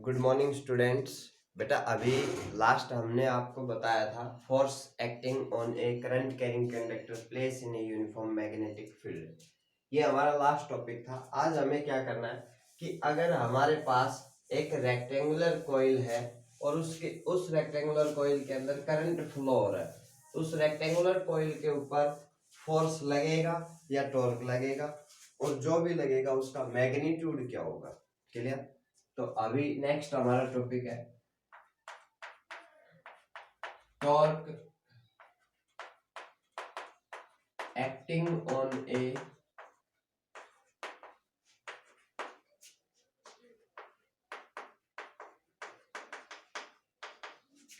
Good morning students. बेटा अभी last हमने आपको बताया था force acting on A current carrying conductor place in a uniform magnetic field. ये हमारा लास्ट टॉपिक था। आज हमें क्या करना है कि अगर हमारे पास एक रेक्टेंगुलर कॉइल है और उस रेक्टेंगुलर कॉइल के अंदर करंट फ्लो हो रहा है, तो उस रेक्टेंगुलर कॉइल के ऊपर फोर्स लगेगा या टॉर्क लगेगा, और जो भी लगेगा उसका मैग्नीट्यूड क्या होगा। क्लियर? तो अभी नेक्स्ट हमारा टॉपिक है torque acting on A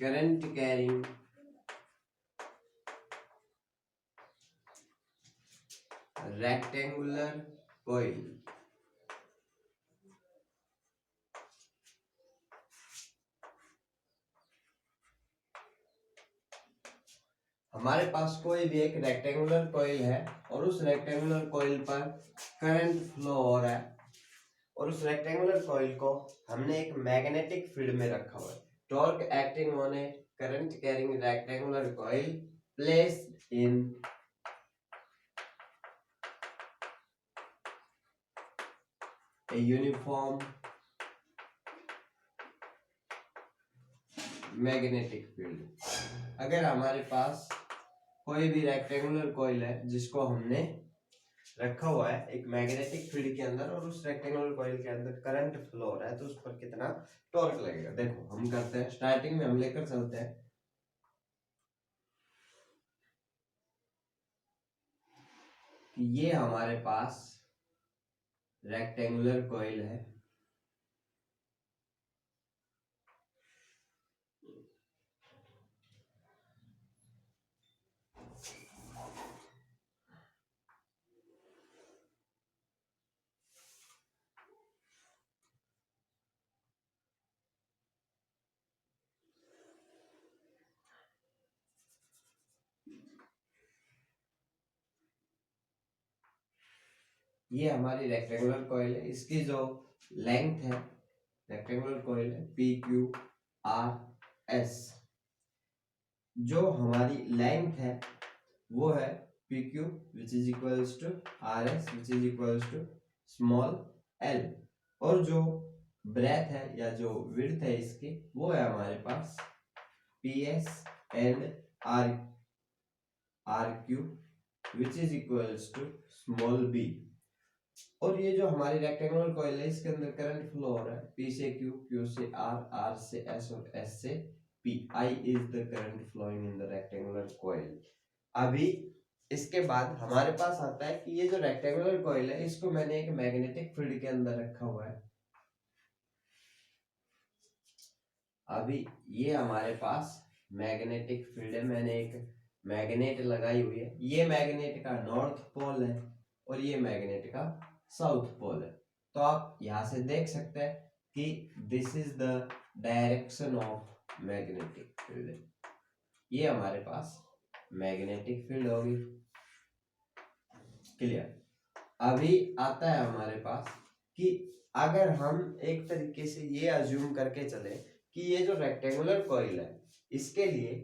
current carrying rectangular coil. हमारे पास कोई भी एक रेक्टेंगुलर कॉइल है और उस रेक्टेंगुलर कॉइल पर करंट फ्लो हो रहा है, और उस रेक्टेंगुलर कॉइल को हमने एक मैग्नेटिक फील्ड में रखा हुआ है। Torque acting on A current carrying rectangular coil placed in a uniform magnetic field. अगर हमारे पास कोई भी रेक्टेंगुलर कॉइल है जिसको हमने रखा हुआ है एक मैग्नेटिक फील्ड के अंदर, और उस रेक्टेंगुलर कॉइल के अंदर करंट फ्लो हो रहा है, तो उस पर कितना टॉर्क लगेगा। देखो हम करते हैं, स्टार्टिंग में हम लेकर चलते हैं कि ये हमारे पास रेक्टेंगुलर कॉइल है, ये हमारी रेक्टेंगुलर कॉइल है। इसकी जो लेंथ है रेक्टेंगुलर कॉइल है पी क्यू आर एस। जो हमारी लेंथ है वो है P Q which is equals to R S which is equals to small L, और जो ब्रेथ है या जो विड्थ है इसकी वो है हमारे पास P S and R R Q which is equals to small B. और ये जो हमारी रेक्टेंगुलर कॉइल है इसके अंदर करंट फ्लो हो रहा है P से Q, Q से R, R से S और S से P। I is the current flowing in the rectangular coil। अभी इसके बाद हमारे पास आता है कि ये जो रेक्टेंगुलर कॉइल है इसको मैंने एक मैग्नेटिक फील्ड के अंदर रखा हुआ है। अभी ये हमारे पास मैग्नेटिक फील्ड है, मैंने एक मैग्नेट लगाई हुई है। ये मैग्नेट का नॉर्थ पोल है और ये मैग्नेट का साउथ पोल है। तो आप यहां से देख सकते हैं कि this is the direction of magnetic field. ये हमारे पास मैग्नेटिक फील्ड होगी। क्लियर? अभी आता है हमारे पास कि अगर हम एक तरीके से ये अज्यूम करके चले कि ये जो रेक्टेंगुलर कॉइल है इसके लिए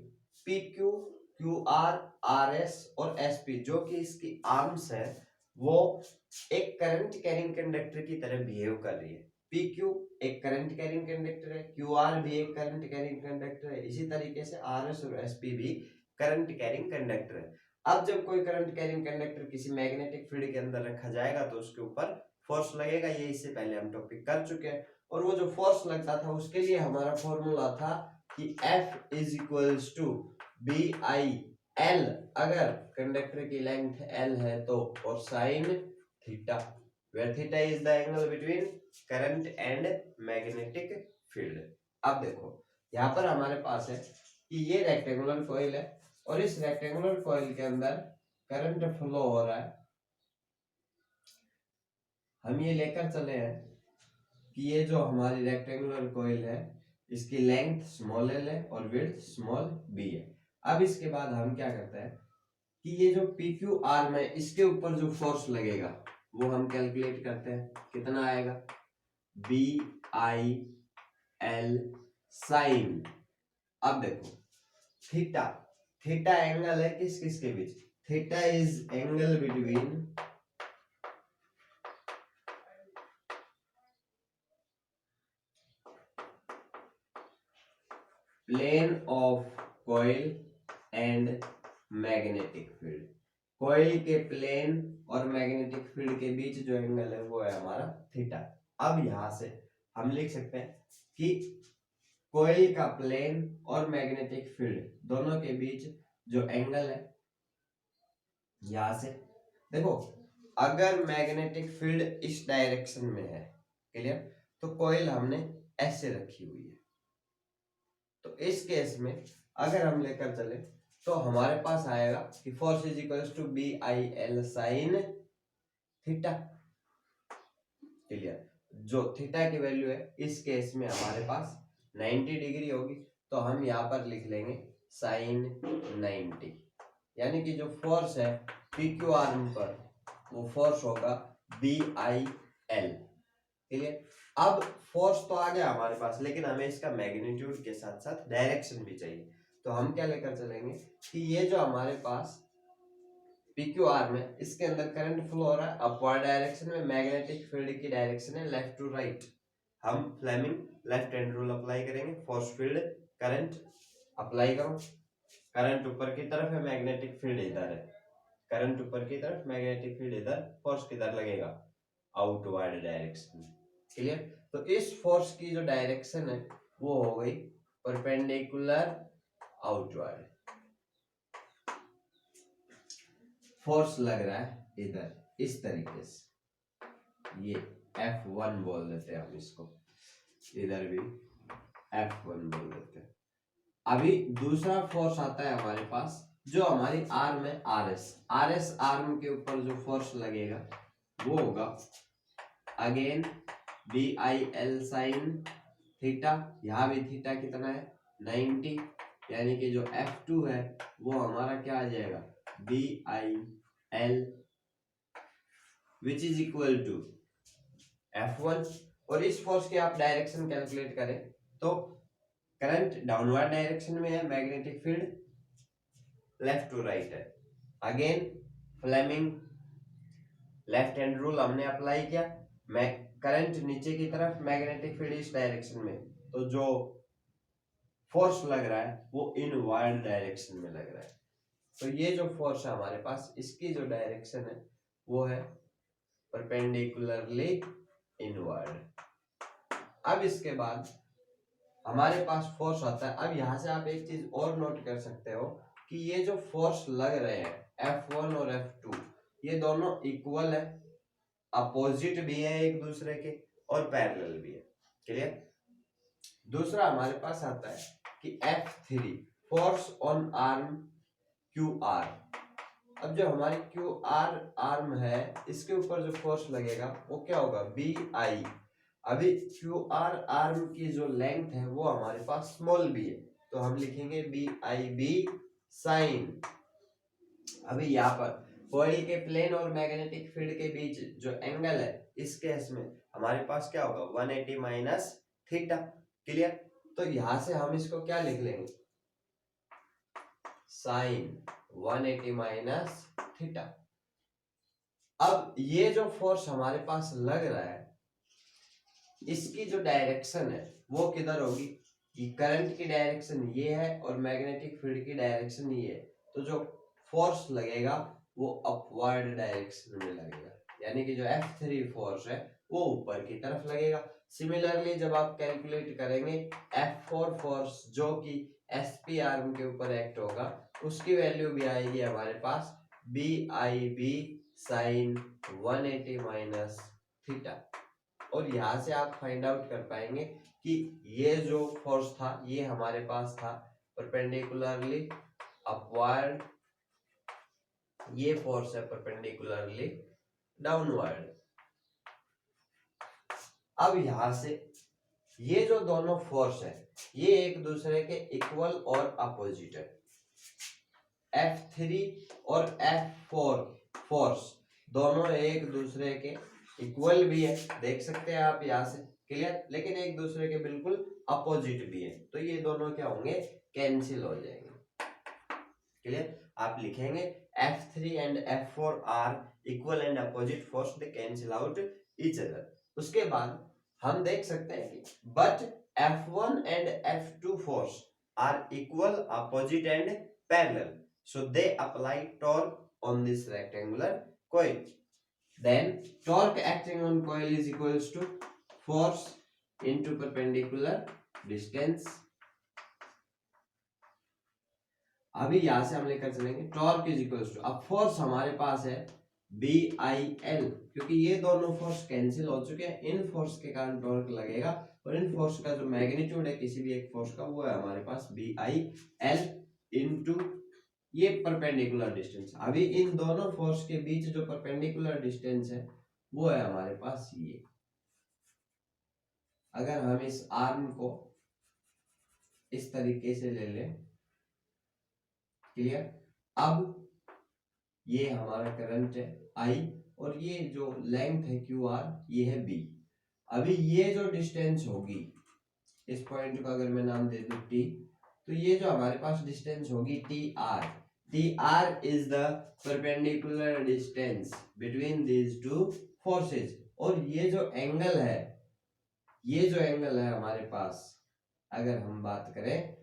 P Q, Q R, R S और एस पी जो कि इसकी आर्म्स है वो एक करंट कैरिंग कंडक्टर की तरह बिहेव कर रही है। पी क्यू एक करंट कैरिंग कंडक्टर है, क्यू आर भी एक करंट कैरिंग कंडक्टर है, इसी तरीके से आर एस और एस पी भी करंट कैरिंग कंडक्टर है। अब जब कोई करंट कैरिंग कंडक्टर किसी मैग्नेटिक फील्ड के अंदर रखा जाएगा तो उसके ऊपर फोर्स लगेगा। ये इससे पहले हम टॉपिक कर चुके हैं। और वो जो फोर्स लगता था उसके लिए हमारा फॉर्मूला था कि F is equals to B I L, अगर कंडक्टर की लेंथ L है तो, और sine theta, where theta is the angle between current and magnetic field. अब देखो यहाँ पर हमारे पास है कि ये रेक्टेंगुलर कॉइल है और इस रेक्टेंगुलर कॉइल के अंदर करंट फ्लो हो रहा है। हम ये लेकर चले हैं कि ये जो हमारी रेक्टेंगुलर कॉइल है इसकी लेंथ स्मॉल एल है और विड्थ स्मॉल बी है। अब इसके बाद हम क्या करते हैं कि ये जो पी क्यू आर में इसके ऊपर जो फोर्स लगेगा वो हम कैलकुलेट करते हैं। कितना आएगा? B I L sine. अब देखो थीटा, थीटा एंगल है किस किस के बीच, theta is angle between plane of coil and magnetic field. Coil के प्लेन और मैग्नेटिक फील्ड के बीच जो एंगल है वो है हमारा थीटा। अब यहां से हम लिख सकते हैं कि कॉइल का प्लेन और मैग्नेटिक फील्ड दोनों के बीच जो एंगल है, यहां से देखो अगर मैग्नेटिक फील्ड इस डायरेक्शन में है, क्लियर, तो कॉइल हमने ऐसे रखी हुई है, तो इस केस में अगर हम लेकर चले तो हमारे पास आएगा कि force is equals to B I L sine theta. Clear, जो थीटा की वैल्यू है इस केस में हमारे पास 90 डिग्री होगी, तो हम यहाँ पर लिख लेंगे साइन 90, यानी कि जो फोर्स है पी क्यू आर्म पर वो फोर्स होगा बी आई एल। क्लियर, अब फोर्स तो आ गया हमारे पास, लेकिन हमें इसका मैग्नीट्यूड के साथ साथ डायरेक्शन भी चाहिए। तो हम क्या लेकर चलेंगे कि ये जो हमारे पास PQR में इसके अंदर करंट फ्लो हो रहा है अपवर्ड डायरेक्शन में, मैग्नेटिक फील्ड की डायरेक्शन है लेफ्ट टू राइट। हम Fleming left hand rule apply करेंगे, फोर्स फील्ड करंट अप्लाई करो, करंट ऊपर की तरफ है, मैग्नेटिक फील्ड इधर है, करंट ऊपर की तरफ, मैग्नेटिक फील्ड इधर, फोर्स किधर लगेगा आउटवर्ड डायरेक्शन में। क्लियर, तो इस फोर्स की जो डायरेक्शन है वो हो गई परपेंडिकुलर आउटवर्ड। फोर्स लग रहा है इधर इस तरीके से, ये F1 बोल देते हैं हम इसको, इधर भी F1 बोल देते हैं। अभी दूसरा फोर्स आता है हमारे पास जो हमारी आर्म है RS, RS आर्म के ऊपर जो फोर्स लगेगा वो होगा again B I L sine theta. यहाँ भी थीटा कितना है 90, यानी कि जो F2 है वो हमारा क्या आ जाएगा B I L which is equal to F1। और इस फोर्स की आप डायरेक्शन कैलकुलेट करें तो करंट डाउनवर्ड डायरेक्शन में है, magnetic field left to right है। Again Fleming left hand rule हमने अप्लाई किया, करंट नीचे की तरफ, मैग्नेटिक फील्ड इस डायरेक्शन में, तो जो फोर्स लग रहा है वो इनवर्ड डायरेक्शन में लग रहा है। तो ये जो फोर्स है हमारे पास इसकी जो डायरेक्शन है वो है परपेंडिकुलरली इनवर्ड। अब इसके बाद हमारे पास फोर्स आता है। अब यहाँ से आप एक चीज और नोट कर सकते हो कि ये जो फोर्स लग रहे हैं F1 और F2 ये दोनों इक्वल है, अपोजिट भी है एक दूसरे के और पैरेलल भी है। क्लियर, दूसरा हमारे पास आता है कि F3 force on arm QR। अब जो हमारी QR आर्म है इसके ऊपर जो फोर्स लगेगा वो क्या होगा बी आई। अभी QR आर्म की जो लेंथ है वो हमारे पास स्मॉल बी है, तो हम लिखेंगे बी आई बी साइन। अभी यहाँ पर कॉइल के प्लेन और मैग्नेटिक फील्ड के बीच जो एंगल है इस केस में हमारे पास क्या होगा 180 माइनस थीटा। क्लियर, तो यहां से हम इसको क्या लिख लेंगे साइन 180 माइनस थीटा। अब ये जो फोर्स हमारे पास लग रहा है इसकी जो डायरेक्शन है वो किधर होगी, कि करंट की डायरेक्शन ये है और मैग्नेटिक फील्ड की डायरेक्शन ये है, तो जो फोर्स लगेगा वो अपवर्ड डायरेक्शन में लगेगा, यानी कि जो F3 फोर्स है वो ऊपर की तरफ लगेगा। सिमिलरली जब आप कैलकुलेट करेंगे F4 फोर्स जो कि SP आर्म के ऊपर एक्ट होगा उसकी वैल्यू भी आएगी हमारे पास B I B sine 180 minus theta. और यहाँ से आप फाइंड आउट कर पाएंगे कि ये जो फोर्स था ये हमारे पास था परपेंडिकुलरली अपवर्ड, ये फोर्स है परपेंडिकुलरली डाउनवर्ड। अब यहां से ये जो दोनों फोर्स है ये एक दूसरे के इक्वल और अपोजिट है। F3 और F4 फोर्स दोनों एक दूसरे के इक्वल भी है, देख सकते हैं आप यहाँ से क्लियर। लेकिन एक दूसरे के बिल्कुल अपोजिट भी है, तो ये दोनों क्या होंगे, कैंसिल हो जाएंगे। क्लियर। आप लिखेंगे F3 and F4 are equal and opposite force, they cancel out each other. उसके बाद हम देख सकते हैं कि but F1 and F2 force are equal, opposite and parallel, so they apply torque on this rectangular coil. Then torque acting on coil is equals to force into perpendicular distance. अभी यहां से हम लेकर चलेंगे टॉर्क इज इक्वल्स टू, अब force हमारे पास है BIL, क्योंकि ये दोनों फोर्स कैंसिल हो चुके हैं, इन फोर्स के कारण टॉर्क लगेगा, और इन फोर्स का जो मैग्नीट्यूड है किसी भी एक फोर्स का, वो है हमारे पास BIL इनटू ये परपेंडिकुलर डिस्टेंस। अभी इन दोनों फोर्स के बीच जो परपेंडिकुलर डिस्टेंस है वो है हमारे पास ये। अगर हम इस आर्म को इस तरीके से ले लें, क्लियर। अब ये हमारा करंट है I, और ये जो लेंथ है QR, ये है B। अभी ये जो डिस्टेंस होगी, इस पॉइंट को अगर मैं नाम दे दूं T, तो ये जो हमारे पास डिस्टेंस होगी TR is the perpendicular distance between these two forces। और ये जो एंगल है हमारे पास, अगर हम बात करें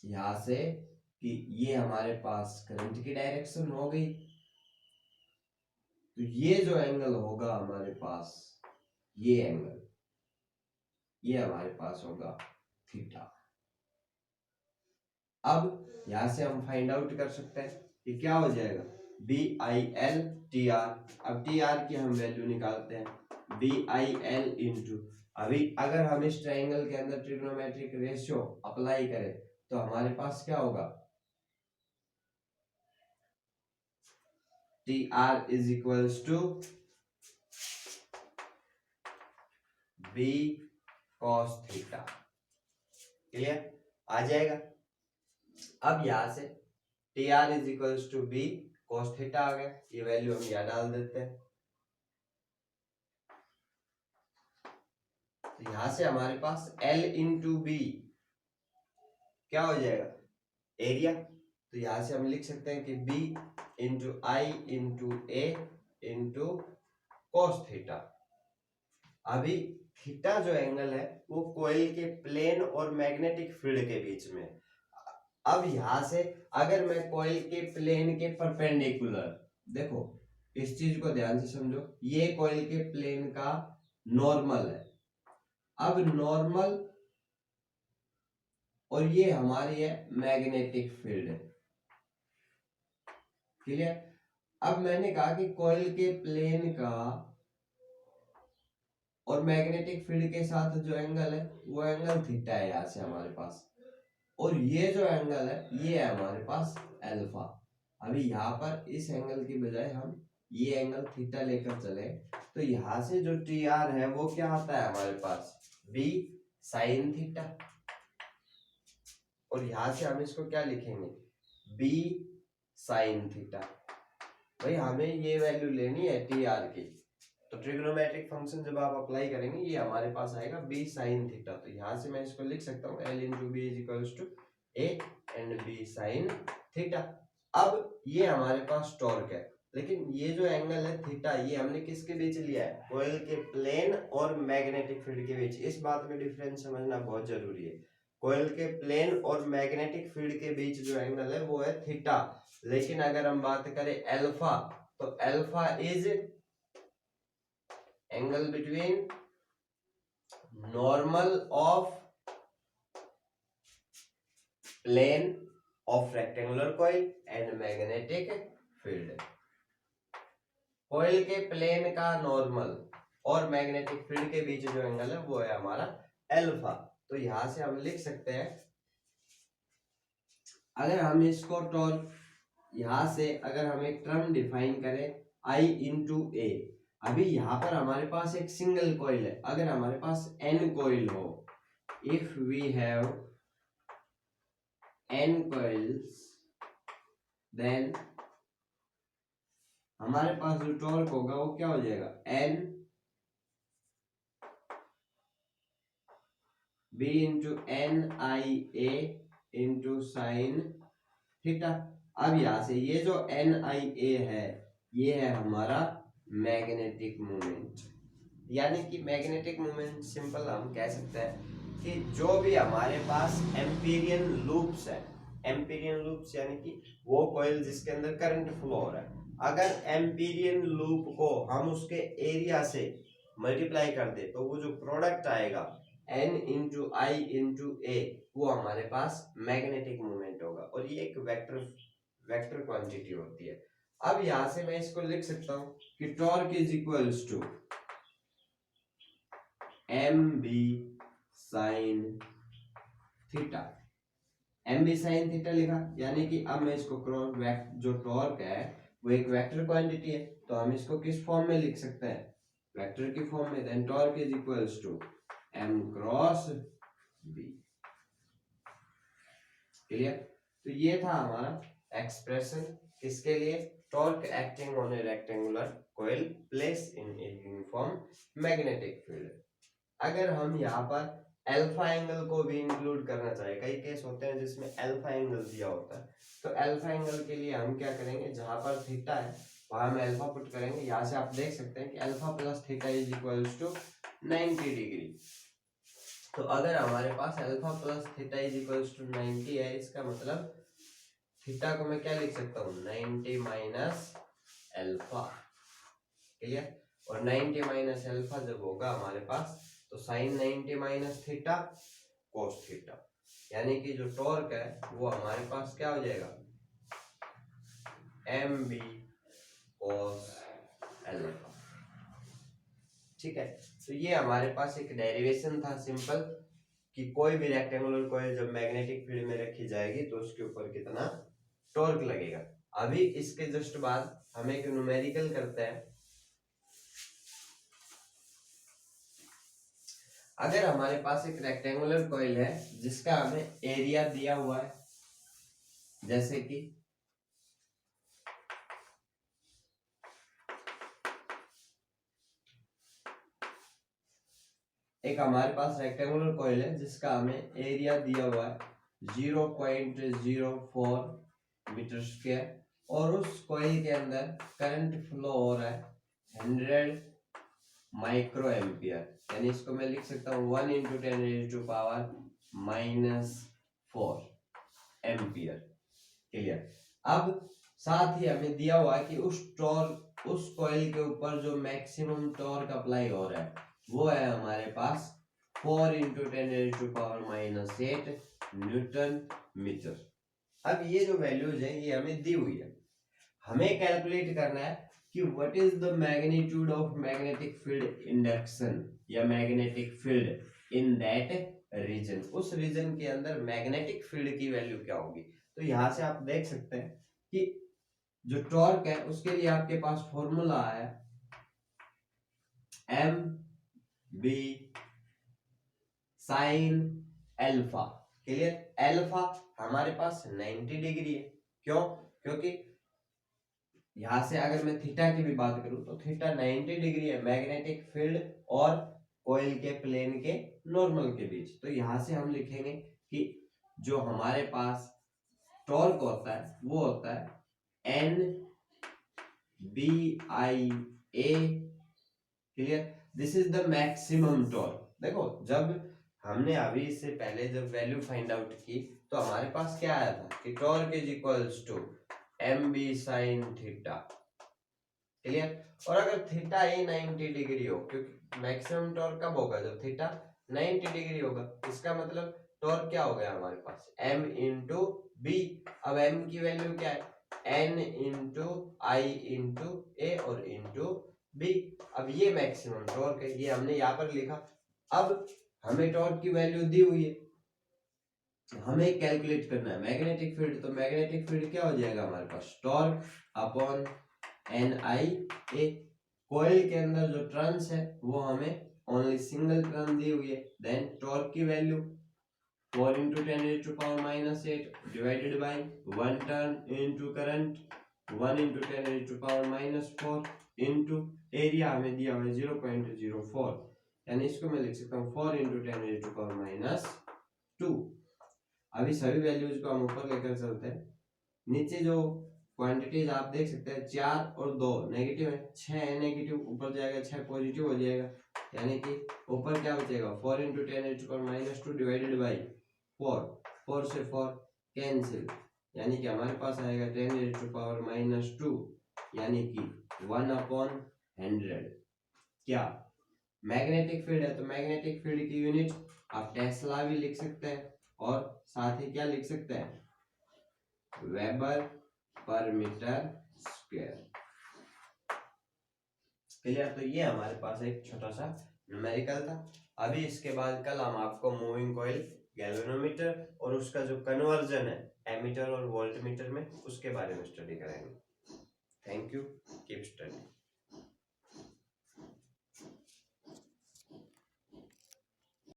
यहां से कि ये हमारे पास करंट की डायरेक्शन हो गई, तो ये जो एंगल होगा हमारे पास, ये एंगल, ये हमारे पास होगा थीटा। अब यहां से हम फाइंड आउट कर सकते हैं कि क्या हो जाएगा, BIL TR। अब TR की हम वैल्यू निकालते हैं, BIL इंटू, अभी अगर हम इस ट्रायंगल के अंदर ट्रिग्नोमेट्रिक रेशियो अप्लाई करें तो हमारे पास क्या होगा, TR is equals to B cos theta. Clear, आ जाएगा। अब यहां से TR is equals to B cos theta आ गया, ये वैल्यू हम यहां डाल देते हैं। तो यहां से हमारे पास L इंटू बी क्या हो जाएगा, एरिया। तो यहां से हम लिख सकते हैं कि B इंटू आई इंटू ए इंटू कॉस थीटा। अभी थीटा जो एंगल है वो कोयल के प्लेन और मैग्नेटिक फील्ड के बीच में। अब यहां से अगर मैं कोयल के प्लेन के परपेंडिकुलर, देखो इस चीज को ध्यान से समझो, ये कोयल के प्लेन का नॉर्मल है। अब नॉर्मल और ये हमारी है मैग्नेटिक फील्ड, क्लियर। अब मैंने कहा कि कॉइल के प्लेन का और मैग्नेटिक फील्ड के साथ जो एंगल है वो एंगल थीटा है यहां से हमारे पास, और ये जो एंगल है ये है हमारे पास अल्फा। अभी यहाँ पर इस एंगल की बजाय हम ये एंगल थीटा लेकर चले, तो यहां से जो TR है वो क्या आता है हमारे पास, B साइन थीटा, और यहां से हम इसको क्या लिखेंगे, B साइन थीटा। भाई हमें ये वैल्यू लेनी है TR की, तो ट्रिग्नोमेट्रिक फंक्शन जब आप अप्लाई करेंगे ये हमारे पास आएगा B साइन थीटा। तो यहां से मैं इसको लिख सकता हूँ L into B is equals to A and B sine theta. अब ये हमारे पास टॉर्क है, लेकिन ये जो एंगल है थीटा, ये हमने किसके बीच लिया है, कोयल के प्लेन और मैग्नेटिक फील्ड के बीच। इस बात में डिफरेंस समझना बहुत जरूरी है। कोयल के प्लेन और मैग्नेटिक फील्ड के बीच जो एंगल है वो है थीटा, लेकिन अगर हम बात करें अल्फा, तो alpha is angle between normal of plane of rectangular coil and magnetic field. Coil के प्लेन का नॉर्मल और मैग्नेटिक फील्ड के बीच जो एंगल है वो है हमारा अल्फा। तो यहां से हम लिख सकते हैं, अगर हम इसको टॉर्क यहां से अगर हम एक टर्म डिफाइन करें I इंटू ए, अभी यहां पर हमारे पास एक सिंगल कॉइल है, अगर हमारे पास n कॉइल हो, if we have n coils, then हमारे पास जो टॉर्क होगा वो क्या हो जाएगा, n बी इंटू एन आई ए इंटू साइन थीटा। अब यहां से ये जो एन आई ए है ये है हमारा मैग्नेटिक मोमेंट, यानी कि मैग्नेटिक मोमेंट सिंपल हम कह सकते हैं कि जो भी हमारे पास एम्पीरियन लूप्स है, एम्पीरियन लूप्स यानी कि वो कॉइल जिसके अंदर करंट फ्लो हो रहा है, अगर एम्पीरियन लूप को हम उसके एरिया से मल्टीप्लाई कर दे तो वो जो प्रोडक्ट आएगा n इंटू आई इंटू ए वो हमारे पास मैग्नेटिक मोमेंट होगा, और ये एक वेक्टर क्वांटिटी होती है। अब यहां से मैं इसको लिख सकता हूं कि torque is equals to M B sine theta. M B sine theta लिखा, यानी कि अब मैं इसको क्रॉस जो टॉर्क है वो एक वेक्टर क्वांटिटी है, तो हम इसको किस फॉर्म में लिख सकते हैं, वेक्टर की फॉर्म में। Then torque is equals to M cross B. Clear? तो ये था हमारा एक्सप्रेशन किसके लिए, torque acting on a rectangular coil place in a uniform magnetic field. अगर हम यहाँ पर अल्फा एंगल को भी इंक्लूड करना चाहे, कई केस होते हैं जिसमें अल्फा एंगल दिया होता है, तो अल्फा एंगल के लिए हम क्या करेंगे, जहां पर थीटा है वहां हम अल्फा पुट करेंगे। यहाँ से आप देख सकते हैं कि alpha plus theta is equals to 90 degree. तो अगर हमारे पास alpha plus theta is equals to 90 है, इसका मतलब थीटा को मैं क्या लिख सकता हूँ, 90 माइनस अल्फा। क्लियर? और 90 माइनस अल्फा जब होगा हमारे पास तो sine 90 minus theta cos theta, यानी कि जो टॉर्क है वो हमारे पास क्या हो जाएगा, एम बी कोस अल्फा। ठीक है, तो ये हमारे पास एक डेरिवेशन था सिंपल कि कोई भी रेक्टेंगुलर कॉइल जब मैग्नेटिक फील्ड में रखी जाएगी तो उसके ऊपर कितना टॉर्क लगेगा। अभी इसके जस्ट बाद हम एक न्यूमेरिकल करते हैं। अगर हमारे पास एक रेक्टेंगुलर कॉइल है जिसका हमें एरिया दिया हुआ है, जैसे कि एक हमारे पास रेक्टेंगुलर कॉइल है जिसका हमें एरिया दिया हुआ है 0.04 मीटर स्क्वायर, और उस कॉइल के अंदर करंट फ्लो हो रहा है 100 माइक्रो एम्पियर, यानी इसको मैं लिख सकता हूँ 1 इंटू 10⁻⁻⁴ एम्पियर। क्लियर? अब साथ ही हमें दिया हुआ है कि उस कॉइल के ऊपर जो मैक्सिमम टॉर्क अप्लाई हो रहा है वो है हमारे पास 4 इंटू 10⁻⁸ न्यूटन मीटर। अब ये जो वैल्यूज है ये हमें दी हुई है, हमें कैलकुलेट करना है कि what is the magnitude of magnetic field induction या magnetic field in that region. उस रीजन के अंदर मैग्नेटिक फील्ड की वैल्यू क्या होगी। तो यहां से आप देख सकते हैं कि जो टॉर्क है उसके लिए आपके पास फॉर्मूला है M B sine alpha. Clear? Alpha हमारे पास 90 डिग्री है, क्यों? क्योंकि यहां से अगर मैं थीटा की भी बात करूं तो थीटा 90 डिग्री है मैग्नेटिक फील्ड और कॉइल के प्लेन के नॉर्मल के बीच। तो यहां से हम लिखेंगे कि जो हमारे पास टॉर्क होता है वो होता है N B I A. Clear? This is the maximum torque. देखो जब हमने अभी इससे पहले जब वैल्यू फाइंड आउट की तो हमारे पास क्या आया था कि torque is equals to M B sine theta. Clear? और अगर थीटा ही 90 डिग्री हो, क्योंकि मैक्सिमम टॉर्क कब होगा, जब थीटा 90 डिग्री होगा, इसका मतलब टॉर्क क्या हो गया हमारे पास m इंटू बी। अब m की वैल्यू क्या है, n इंटू आई इंटू ए और इंटू बी। अब ये मैक्सिमम टॉर्क है, ये हमने यहाँ पर लिखा। अब हमें टॉर्क की वैल्यू दी हुई है, हमें कैलकुलेट करना है मैग्नेटिक फील्ड। तो मैग्नेटिक फील्ड क्या हो जाएगा हमारे पास, टॉर्क अपॉन एन आई ए। कॉइल के अंदर जो टर्न्स है वो हमें ओनली सिंगल टर्न दी हुई है। देन टॉर्क की value 4 into 10⁻⁸ divided by 1 turn into current 1 into 10⁻⁴ into area हमें दिया हुआ है 0.04। यानी इसको मैं लिख सकता हूँ 4 इंटू 10⁻²। अभी सभी वैल्यूज को हम ऊपर लेकर चलते हैं। नीचे जो क्वांटिटीज आप देख सकते हैं 4 और 2 नेगेटिव है, 6 है नेगेटिव, ऊपर जाएगा 6 पॉजिटिव हो जाएगा, यानी कि ऊपर क्या बचेगा 4 इंटू 10⁻² डिवाइडेड बाई 4, 4 से 4 कैंसिल, यानी कि हमारे पास आएगा 10⁻², यानी कि 1/100। क्या मैग्नेटिक फील्ड है, तो मैग्नेटिक फील्ड की यूनिट आप टेस्ला भी लिख सकते हैं और साथ ही क्या लिख सकते हैं, वेबर पर मीटर स्क्वायर। क्लियर? तो ये हमारे पास एक छोटा सा न्यूमेरिकल था। अभी इसके बाद कल हम आपको मूविंग कॉइल, गैल्वेनोमीटर और उसका जो कन्वर्जन है एमीटर और वोल्टमीटर में, उसके बारे में स्टडी करेंगे। Thank you, keep study.